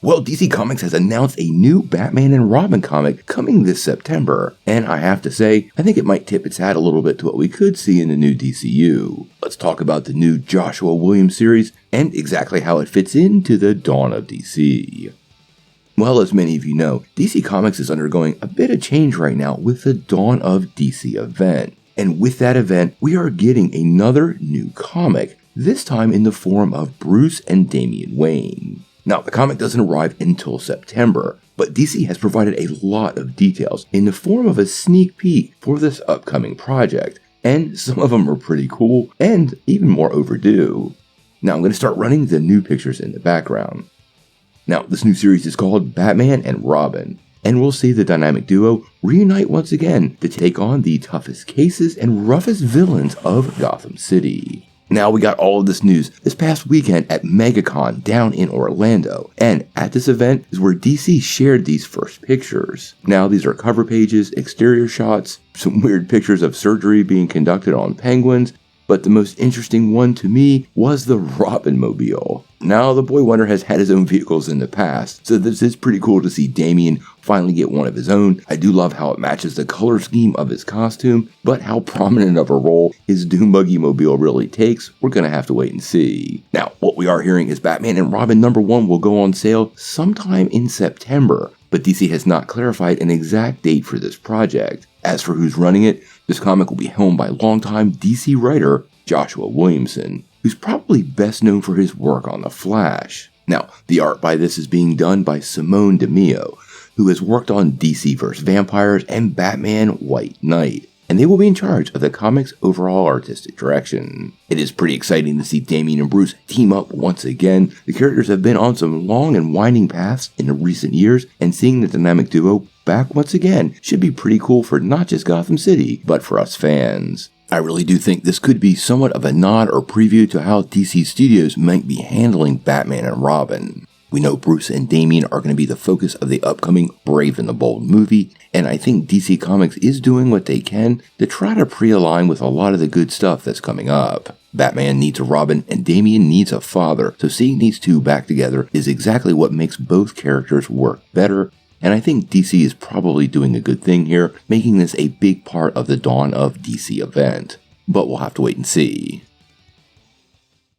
Well, DC Comics has announced a new Batman and Robin comic coming this September, and I have to say, I think it might tip its hat a little bit to what we could see in the new DCU. Let's talk about the new Joshua Williams series and exactly how it fits into the dawn of DC. Well, as many of you know, DC Comics is undergoing a bit of change right now with the Dawn of DC event. And with that event, we are getting another new comic, this time in the form of Bruce and Damien Wayne. Now, the comic doesn't arrive until September, but DC has provided a lot of details in the form of a sneak peek for this upcoming project, and some of them are pretty cool and even more overdue. Now, I'm going to start running the new pictures in the background. Now, this new series is called Batman and Robin, and we'll see the dynamic duo reunite once again to take on the toughest cases and roughest villains of Gotham City. Now, we got all of this news this past weekend at MegaCon down in Orlando, and at this event is where DC shared these first pictures. Now, these are cover pages, exterior shots, some weird pictures of surgery being conducted on penguins, but the most interesting one to me was the Robin-mobile. Now, the Boy Wonder has had his own vehicles in the past, so this is pretty cool to see Damien finally get one of his own. I do love how it matches the color scheme of his costume, but how prominent of a role his Doom Buggy mobile really takes, we're gonna have to wait and see. Now, what we are hearing is Batman and Robin #1 will go on sale sometime in September, but DC has not clarified an exact date for this project. As for who's running it, this comic will be helmed by longtime DC writer Joshua Williamson, who's probably best known for his work on The Flash. Now, the art by this is being done by Simone, who has worked on DC vs. Vampires and Batman White Knight, and they will be in charge of the comic's overall artistic direction. It is pretty exciting to see Damien and Bruce team up once again. The characters have been on some long and winding paths in the recent years, and seeing the dynamic duo back once again should be pretty cool for not just Gotham City, but for us fans. I really do think this could be somewhat of a nod or preview to how DC Studios might be handling Batman and Robin. We know Bruce and Damien are going to be the focus of the upcoming Brave and the Bold movie, and I think DC Comics is doing what they can to try to pre-align with a lot of the good stuff that's coming up. Batman needs a Robin and Damien needs a father, so seeing these two back together is exactly what makes both characters work better, and I think DC is probably doing a good thing here, making this a big part of the Dawn of DC event. But we'll have to wait and see.